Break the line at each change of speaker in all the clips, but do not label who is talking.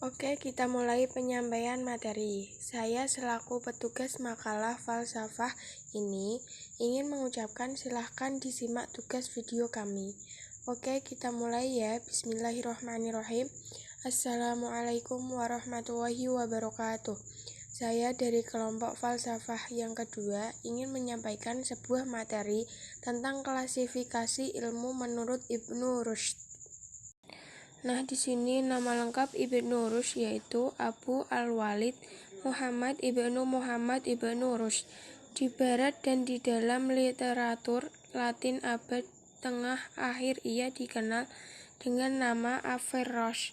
Oke, kita mulai penyampaian materi. Saya selaku petugas makalah falsafah ini ingin mengucapkan silahkan disimak tugas video kami. Oke, kita mulai ya. Bismillahirrahmanirrahim. Assalamualaikum warahmatullahi wabarakatuh. Saya dari kelompok falsafah yang kedua ingin menyampaikan sebuah materi tentang klasifikasi ilmu menurut Ibnu Rushd. Nah, di sini nama lengkap Ibnu Rushd yaitu Abu Al-Walid Muhammad ibnu Rushd. Di barat dan di dalam literatur Latin abad tengah akhir ia dikenal dengan nama Averroes.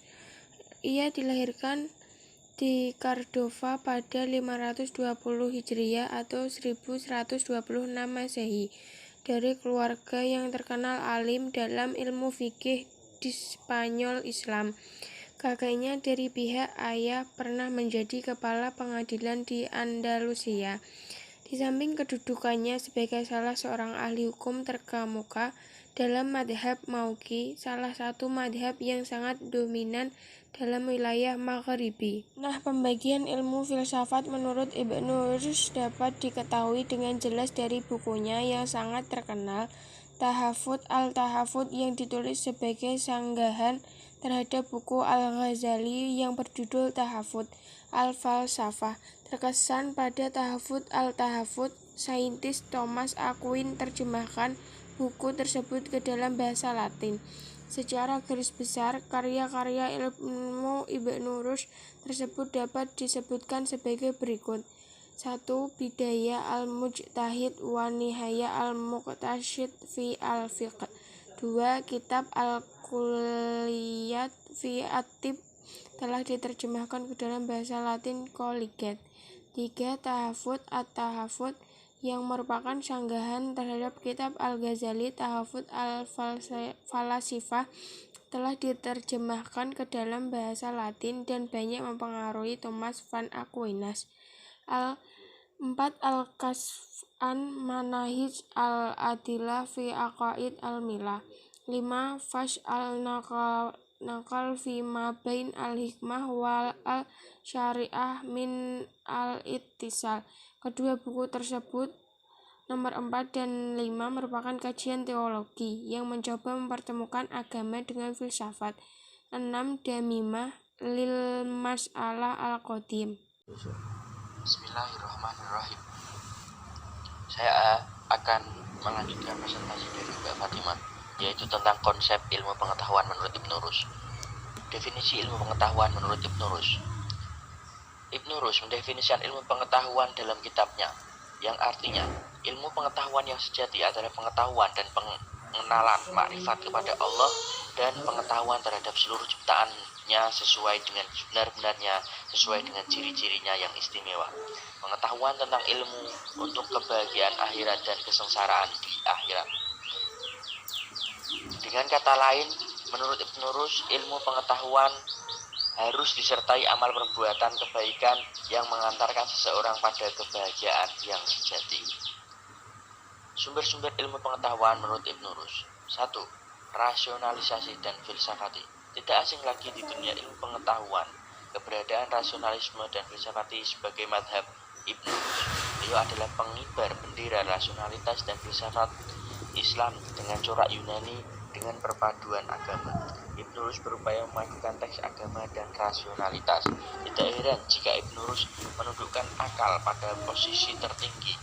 Ia dilahirkan di Cordova pada 520 Hijriah atau 1126 Masehi dari keluarga yang terkenal alim dalam ilmu fikih di Spanyol Islam. Kakeknya dari pihak ayah pernah menjadi kepala pengadilan di Andalusia. Di samping kedudukannya sebagai salah seorang ahli hukum terkemuka dalam madhab Maliki, salah satu madhab yang sangat dominan dalam wilayah Maghribi. Nah, pembagian ilmu filsafat menurut Ibnu Rushd dapat diketahui dengan jelas dari bukunya yang sangat terkenal, Tahafut al-Tahafut, yang ditulis sebagai sanggahan terhadap buku Al-Ghazali yang berjudul Tahafut al-Falsafah. Terkesan pada Tahafut al-Tahafut, saintis Thomas Aquinas terjemahkan buku tersebut ke dalam bahasa Latin. Secara garis besar, karya-karya ilmu Ibnu Rushd tersebut dapat disebutkan sebagai berikut. 1. Bidayah al-Mujtahid wa Nihayah al-Muqtasid fi al-Fiqh. 2. Kitab Al-Kulliyat fi at-Tibb telah diterjemahkan ke dalam bahasa Latin Colliget. 3. Tahafut at-Tahafut yang merupakan sanggahan terhadap kitab Al-Ghazali, Tahafut al-Falasifah, telah diterjemahkan ke dalam bahasa Latin dan banyak mempengaruhi Thomas van Aquinas. 4. Al-Kashf an Manahij al-Adilah fi Aqaid al-Millah. 5. Fash al-Naqal fi ma bain al-Hikmah wal al-Syariah min al-Ittisal. Kedua buku tersebut, nomor 4 dan 5, merupakan kajian teologi yang mencoba mempertemukan agama dengan filsafat. 6. Damimah lil Mas'alah al-Qadim.
Bismillahirrahmanirrahim. Saya akan melanjutkan presentasi dari Mbak Fatimah, yaitu tentang konsep ilmu pengetahuan menurut Ibnu Rushd. Definisi ilmu pengetahuan menurut Ibnu Rushd. Ibnu Rushd mendefinisikan ilmu pengetahuan dalam kitabnya, yang artinya ilmu pengetahuan yang sejati adalah pengetahuan dan pengenalan makrifat kepada Allah dan pengetahuan terhadap seluruh ciptaannya sesuai dengan benar-benarnya, sesuai dengan ciri-cirinya yang istimewa. Pengetahuan tentang ilmu untuk kebahagiaan akhirat dan kesengsaraan di akhirat. Dengan kata lain, menurut Ibnu Rushd, ilmu pengetahuan harus disertai amal perbuatan kebaikan yang mengantarkan seseorang pada kebahagiaan yang sejati. Sumber-sumber ilmu pengetahuan menurut Ibnu Rushd. 1. Rasionalisasi dan filsafati. Tidak asing lagi di dunia ilmu pengetahuan keberadaan rasionalisme dan filsafati sebagai madhab Ibnu Rushd. Beliau adalah pengibar bendera rasionalitas dan filsafat Islam dengan corak Yunani dengan perpaduan agama. Ibnu Rushd berupaya memadukan teks agama dan rasionalitas. Tidak heran jika Ibnu Rushd menundukkan akal pada posisi tertinggi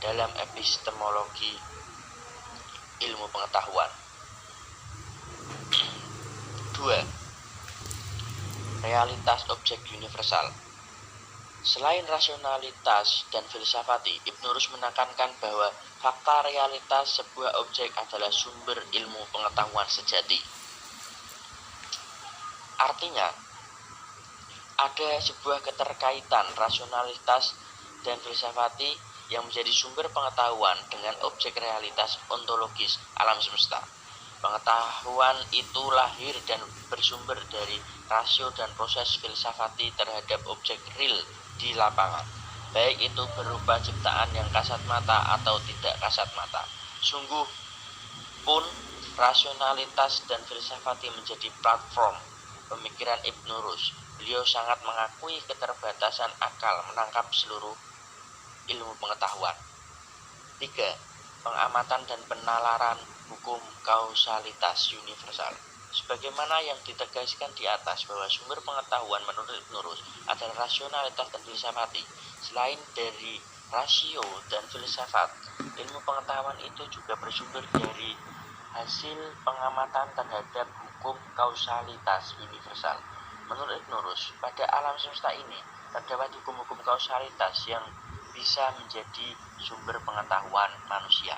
dalam epistemologi ilmu pengetahuan. 2. Realitas objek universal. Selain rasionalitas dan filsafati, Ibnu Rushd menekankan bahwa fakta realitas sebuah objek adalah sumber ilmu pengetahuan sejati. Artinya, ada sebuah keterkaitan rasionalitas dan filsafati yang menjadi sumber pengetahuan dengan objek realitas ontologis alam semesta. Pengetahuan itu lahir dan bersumber dari rasio dan proses filsafati terhadap objek real di lapangan, baik itu berupa ciptaan yang kasat mata atau tidak kasat mata. Sungguh pun rasionalitas dan filsafati menjadi platform pemikiran Ibnu Rushd. Beliau sangat mengakui keterbatasan akal menangkap seluruh ilmu pengetahuan. 3. Pengamatan dan penalaran hukum kausalitas universal. Sebagaimana yang ditegaskan di atas bahwa sumber pengetahuan menurut Ibnu Rushd adalah rasionalitas dan filsafati. Selain dari rasio dan filsafat, ilmu pengetahuan itu juga bersumber dari hasil pengamatan terhadap hukum kausalitas universal. Menurut Ibnu Rushd, pada alam semesta ini terdapat hukum-hukum kausalitas yang bisa menjadi sumber pengetahuan manusia.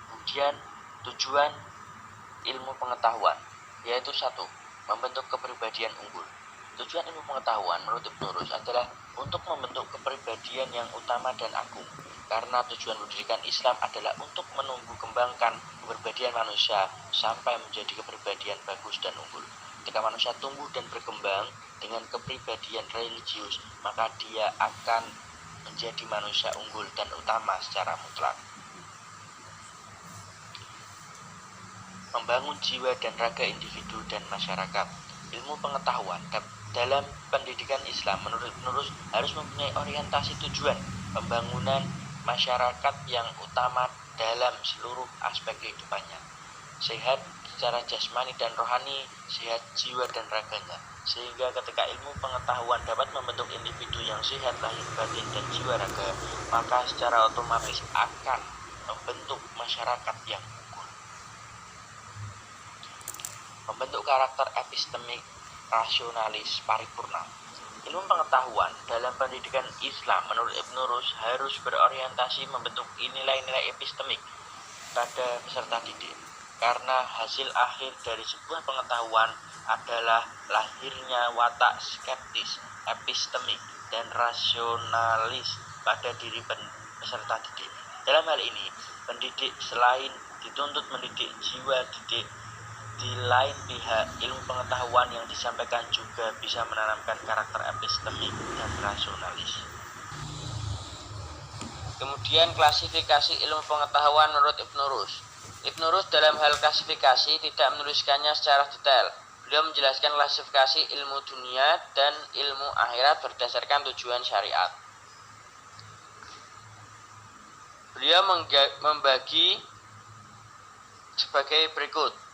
Kemudian tujuan ilmu pengetahuan, yaitu 1. Membentuk kepribadian unggul. Tujuan ilmu pengetahuan menurut Ibnu Rushd adalah untuk membentuk kepribadian yang utama dan agung, karena tujuan pendidikan Islam adalah untuk menumbuh kembangkan kepribadian manusia sampai menjadi kepribadian bagus dan unggul. Ketika manusia tumbuh dan berkembang dengan kepribadian religius, maka dia akan menjadi manusia unggul dan utama secara mutlak. Membangun jiwa dan raga individu dan masyarakat. Ilmu pengetahuan dalam pendidikan Islam menurut Ibnu Rushd harus mempunyai orientasi tujuan pembangunan masyarakat yang utama dalam seluruh aspek kehidupannya. Sehat secara jasmani dan rohani, sehat jiwa dan raganya. Sehingga ketika ilmu pengetahuan dapat membentuk individu yang sehat lahir batin dan jiwa raga, maka secara otomatis akan membentuk masyarakat yang membentuk karakter epistemik rasionalis paripurna. Ilmu pengetahuan dalam pendidikan Islam menurut Ibnu Rushd harus berorientasi membentuk nilai-nilai epistemik pada peserta didik, karena hasil akhir dari sebuah pengetahuan adalah lahirnya watak skeptis, epistemik, dan rasionalis pada diri peserta didik. Dalam hal ini, pendidik selain dituntut mendidik jiwa didik, di lain pihak, ilmu pengetahuan yang disampaikan juga bisa menanamkan karakter epistemik dan rasionalis. Kemudian klasifikasi ilmu pengetahuan menurut Ibnu Rushd. Ibnu Rushd dalam hal klasifikasi tidak menuliskannya secara detail. Beliau menjelaskan klasifikasi ilmu dunia dan ilmu akhirat berdasarkan tujuan syariat. Beliau membagi sebagai berikut,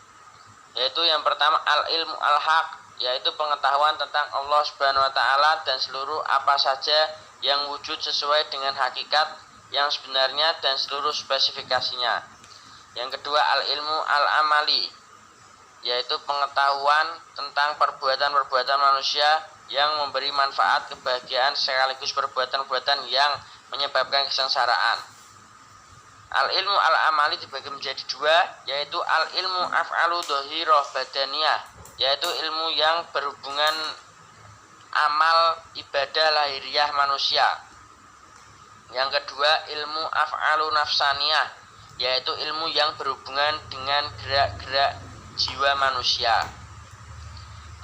yaitu yang pertama al-ilmu al-haq, yaitu pengetahuan tentang Allah Subhanahu wa taala dan seluruh apa saja yang wujud sesuai dengan hakikat yang sebenarnya dan seluruh spesifikasinya. Yang kedua al-ilmu al-amali, yaitu pengetahuan tentang perbuatan-perbuatan manusia yang memberi manfaat, kebahagiaan sekaligus perbuatan-perbuatan yang menyebabkan kesengsaraan. Al-ilmu al-amali dibagi menjadi dua, yaitu al-ilmu af'alu dhahirah badaniyah, yaitu ilmu yang berhubungan amal ibadah lahiriah manusia. Yang kedua ilmu af'alu nafsaniyah, yaitu ilmu yang berhubungan dengan gerak-gerak jiwa manusia.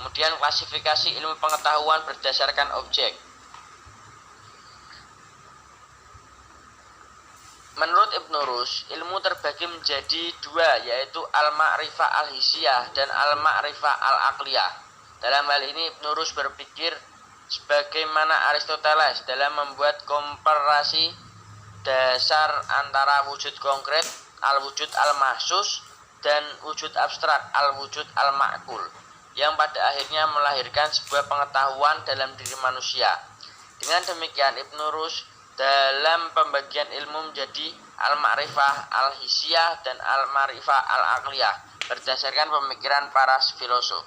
Kemudian klasifikasi ilmu pengetahuan berdasarkan objek. Menurut Ibnu Rushd, ilmu terbagi menjadi dua, yaitu al-ma'rifah al-hisiyah dan al-ma'rifah al-aqliyah. Dalam hal ini Ibnu Rushd berpikir sebagaimana Aristoteles dalam membuat komparasi dasar antara wujud konkret al-wujud al-mahsus dan wujud abstrak al-wujud al-ma'kul, yang pada akhirnya melahirkan sebuah pengetahuan dalam diri manusia. Dengan demikian Ibnu Rushd dalam pembagian ilmu menjadi al-ma'rifah al-hisiyah dan al-ma'rifah al-aqliyah berdasarkan pemikiran para filosof.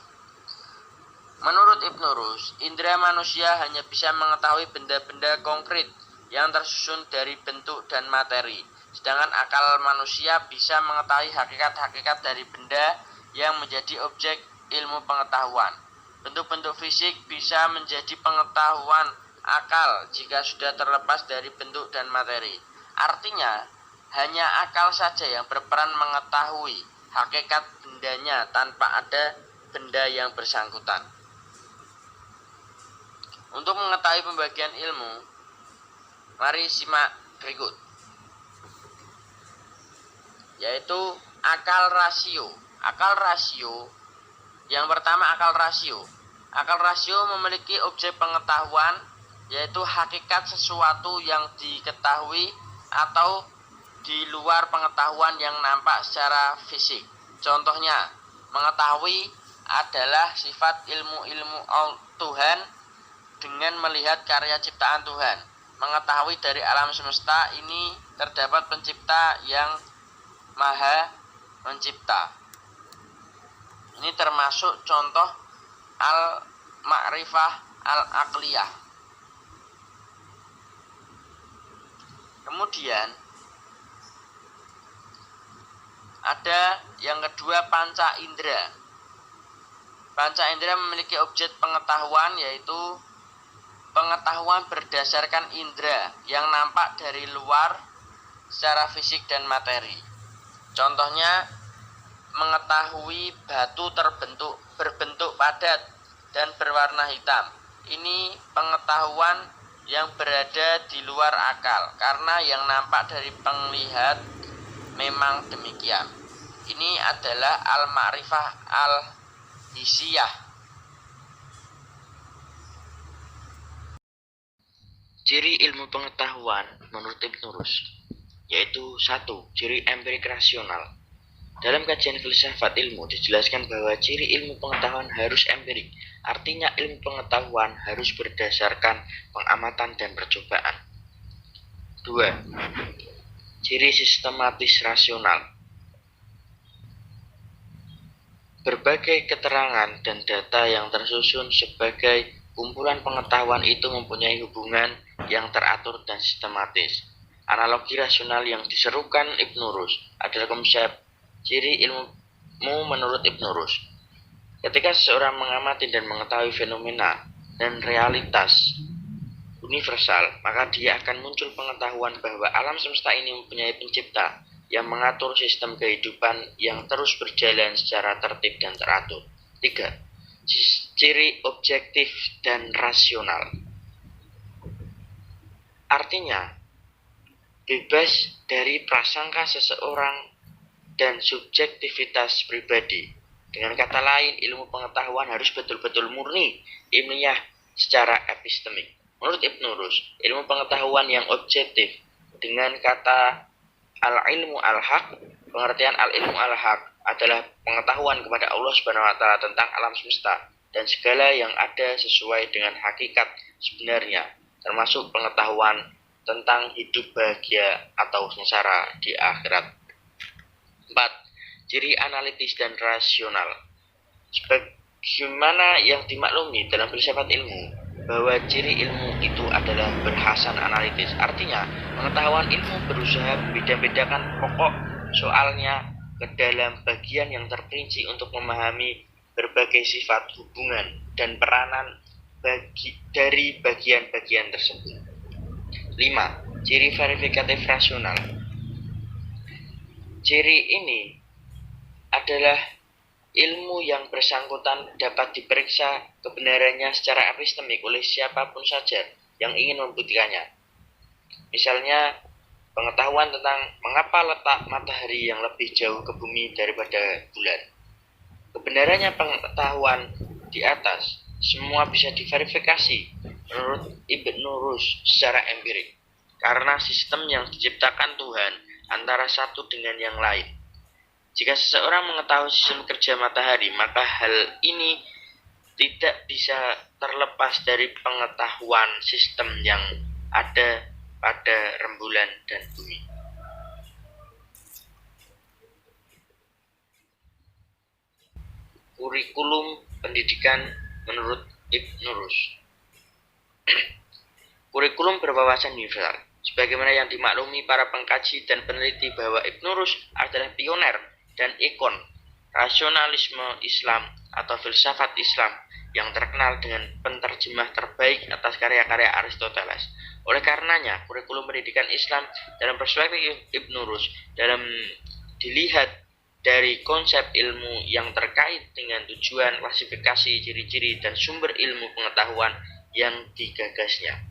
Menurut Ibnu Rushd, indera manusia hanya bisa mengetahui benda-benda konkret yang tersusun dari bentuk dan materi, sedangkan akal manusia bisa mengetahui hakikat-hakikat dari benda yang menjadi objek ilmu pengetahuan. Bentuk-bentuk fisik bisa menjadi pengetahuan akal jika sudah terlepas dari bentuk dan materi. Artinya, hanya akal saja yang berperan mengetahui hakikat bendanya tanpa ada benda yang bersangkutan. Untuk mengetahui pembagian ilmu, mari simak berikut, yaitu akal rasio. Akal rasio Yang pertama, akal rasio. Akal rasio memiliki objek pengetahuan, yaitu hakikat sesuatu yang diketahui atau di luar pengetahuan yang nampak secara fisik. Contohnya, mengetahui adalah sifat ilmu-ilmu Tuhan dengan melihat karya ciptaan Tuhan. Mengetahui dari alam semesta ini terdapat pencipta yang maha mencipta. Ini termasuk contoh al-ma'rifah al-aqliyah. Kemudian ada yang kedua, panca indera. Panca indera memiliki objek pengetahuan, yaitu pengetahuan berdasarkan indera yang nampak dari luar secara fisik dan materi. Contohnya, mengetahui batu berbentuk padat dan berwarna hitam. Ini pengetahuan yang berada di luar akal, karena yang nampak dari penglihat memang demikian. Ini adalah al-ma'rifah al-hisiyah. Ciri ilmu pengetahuan menurut Ibnu Rushd, yaitu 1. Ciri empirik rasional. Dalam kajian filsafat ilmu dijelaskan bahwa ciri ilmu pengetahuan harus empirik, artinya ilmu pengetahuan harus berdasarkan pengamatan dan percobaan. 2. Ciri sistematis rasional. Berbagai keterangan dan data yang tersusun sebagai kumpulan pengetahuan itu mempunyai hubungan yang teratur dan sistematis. Analogi rasional yang diserukan Ibnu Rushd adalah konsep ciri ilmu menurut Ibnu Rushd. Ketika seseorang mengamati dan mengetahui fenomena dan realitas universal, maka dia akan muncul pengetahuan bahwa alam semesta ini mempunyai pencipta yang mengatur sistem kehidupan yang terus berjalan secara tertib dan teratur. 3. Ciri objektif dan rasional. Artinya, bebas dari prasangka seseorang dan subjektivitas pribadi. Dengan kata lain, ilmu pengetahuan harus betul-betul murni, ilmiah secara epistemik. Menurut Ibnu Rushd, ilmu pengetahuan yang objektif dengan kata al-ilmu al-haq, pengertian al-ilmu al-haq adalah pengetahuan kepada Allah Subhanahu wa taala tentang alam semesta dan segala yang ada sesuai dengan hakikat sebenarnya, termasuk pengetahuan tentang hidup bahagia atau sengsara di akhirat. 4. Ciri analitis dan rasional. Sebagaimana yang dimaklumi dalam filsafat ilmu, bahwa ciri ilmu itu adalah berhasan analitis. Artinya, pengetahuan ilmu berusaha membeda-bedakan pokok soalnya ke dalam bagian yang terperinci untuk memahami berbagai sifat, hubungan, dan peranan dari bagian-bagian tersebut. 5. Ciri verifikatif rasional. Ciri ini adalah ilmu yang bersangkutan dapat diperiksa kebenarannya secara epistemik oleh siapapun saja yang ingin membuktikannya. Misalnya, pengetahuan tentang mengapa letak matahari yang lebih jauh ke bumi daripada bulan. Kebenarannya pengetahuan di atas semua bisa diverifikasi menurut Ibnu Rushd secara empirik, karena sistem yang diciptakan Tuhan antara satu dengan yang lain. Jika seseorang mengetahui sistem kerja matahari, maka hal ini tidak bisa terlepas dari pengetahuan sistem yang ada pada rembulan dan bumi. Kurikulum pendidikan menurut Ibnu Rushd. Kurikulum berwawasan universal. Sebagaimana yang dimaklumi para pengkaji dan peneliti bahwa Ibnu Rushd adalah pioner dan ikon rasionalisme Islam atau filsafat Islam yang terkenal dengan penterjemah terbaik atas karya-karya Aristoteles. Oleh karenanya, kurikulum pendidikan Islam dalam perspektif Ibnu Rushd dalam dilihat dari konsep ilmu yang terkait dengan tujuan, klasifikasi, ciri-ciri, dan sumber ilmu pengetahuan yang digagasnya.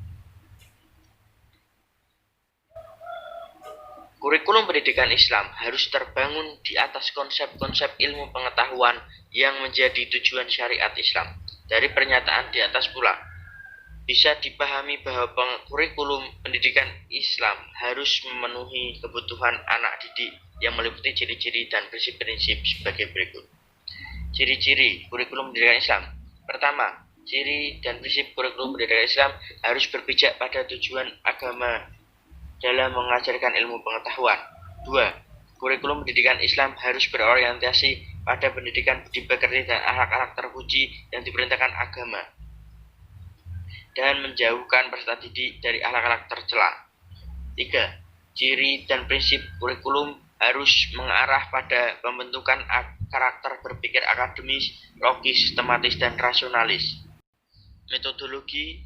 Kurikulum pendidikan Islam harus terbangun di atas konsep-konsep ilmu pengetahuan yang menjadi tujuan syariat Islam. Dari pernyataan di atas pula, bisa dipahami bahwa kurikulum pendidikan Islam harus memenuhi kebutuhan anak didik yang meliputi ciri-ciri dan prinsip-prinsip sebagai berikut. Ciri-ciri kurikulum pendidikan Islam. Pertama, ciri dan prinsip kurikulum pendidikan Islam harus berpijak pada tujuan agama dalam mengajarkan ilmu pengetahuan. 2. Kurikulum pendidikan Islam harus berorientasi pada pendidikan budi pekerti dan akhlak-akhlak terpuji yang diperintahkan agama dan menjauhkan peserta didik dari akhlak-akhlak tercela. 3. Ciri dan prinsip kurikulum harus mengarah pada pembentukan karakter berpikir akademis, logis, sistematis, dan rasionalis. Metodologi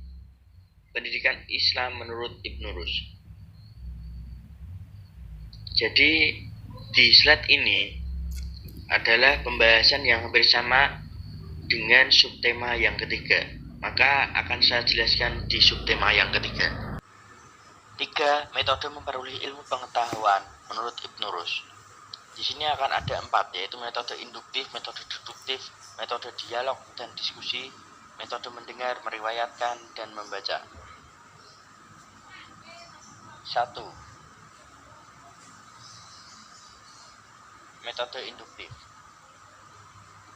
pendidikan Islam menurut Ibnu Rushd. Jadi di slide ini adalah pembahasan yang hampir sama dengan subtema yang ketiga. Maka akan saya jelaskan di subtema yang ketiga. 3. Metode memperoleh ilmu pengetahuan menurut Ibnu Rushd. Di sini akan ada 4, yaitu metode induktif, metode deduktif, metode dialog dan diskusi, metode mendengar, meriwayatkan, dan membaca. 1. Metode induktif.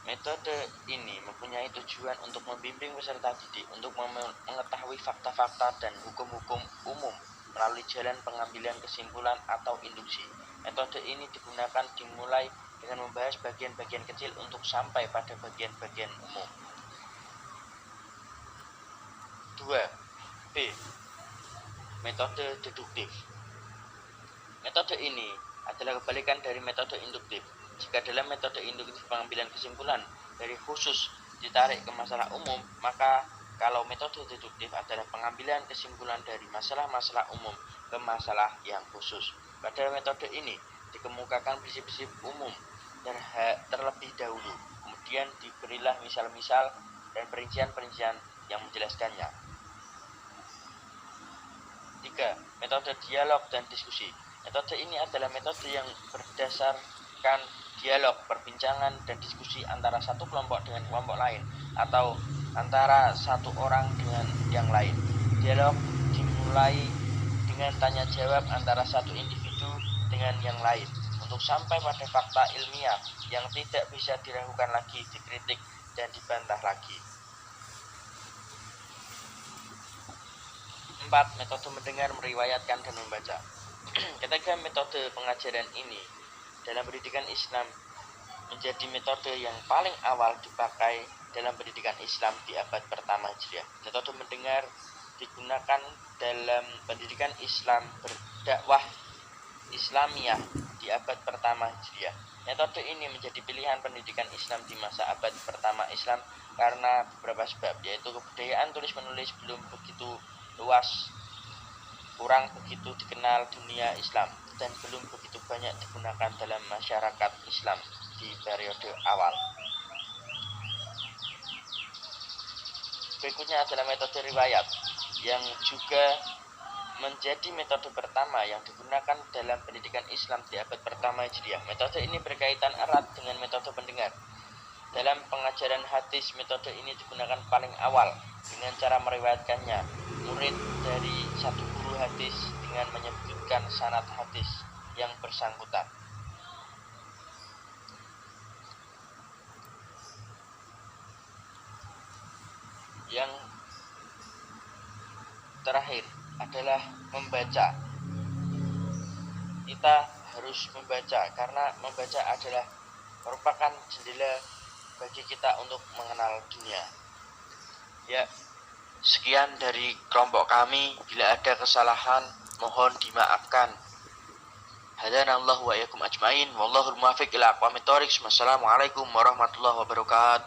Metode ini mempunyai tujuan untuk membimbing peserta didik untuk mengetahui fakta-fakta dan hukum-hukum umum melalui jalan pengambilan kesimpulan atau induksi. Metode ini digunakan dimulai dengan membahas bagian-bagian kecil untuk sampai pada bagian-bagian umum. 2. B. Metode deduktif. Metode ini adalah kebalikan dari metode induktif. Jika dalam metode induktif pengambilan kesimpulan dari khusus ditarik ke masalah umum, maka kalau metode deduktif adalah pengambilan kesimpulan dari masalah-masalah umum ke masalah yang khusus. Pada metode ini dikemukakan prinsip-prinsip umum terlebih dahulu, kemudian diberilah misal-misal dan perincian-perincian yang menjelaskannya. 3. Metode dialog dan diskusi. Metode ini adalah metode yang berdasarkan dialog, perbincangan, dan diskusi antara satu kelompok dengan kelompok lain atau antara satu orang dengan yang lain. Dialog dimulai dengan tanya jawab antara satu individu dengan yang lain untuk sampai pada fakta ilmiah yang tidak bisa diragukan lagi, dikritik, dan dibantah lagi. 4. Metode mendengar, meriwayatkan, dan membaca. Ketiga metode pengajaran ini dalam pendidikan Islam menjadi metode yang paling awal dipakai dalam pendidikan Islam di abad pertama Hijriah. Metode mendengar digunakan dalam pendidikan Islam berdakwah Islamiyah di abad pertama Hijriah. Metode ini menjadi pilihan pendidikan Islam di masa abad pertama Islam karena beberapa sebab, yaitu kebudayaan tulis-menulis belum begitu luas, kurang begitu dikenal dunia Islam, dan belum begitu banyak digunakan dalam masyarakat Islam di periode awal. Berikutnya adalah metode riwayat, yang juga menjadi metode pertama yang digunakan dalam pendidikan Islam di abad pertama Hijriah. Metode ini berkaitan erat dengan metode pendengar. Dalam pengajaran hadis, metode ini digunakan paling awal dengan cara meriwayatkannya. Murid dari satu guru hadis dengan menyebutkan sanad hadis yang bersangkutan. Yang terakhir adalah membaca. Kita harus membaca karena membaca adalah merupakan jendela bagi kita untuk mengenal dunia. Ya, sekian dari kelompok kami. Bila ada kesalahan, mohon dimaafkan. Hadanallahu wa iyyakum ajmain. Wallahul muwaffiq ila aqwamit thoriq. Wassalamualaikum warahmatullahi wabarakatuh.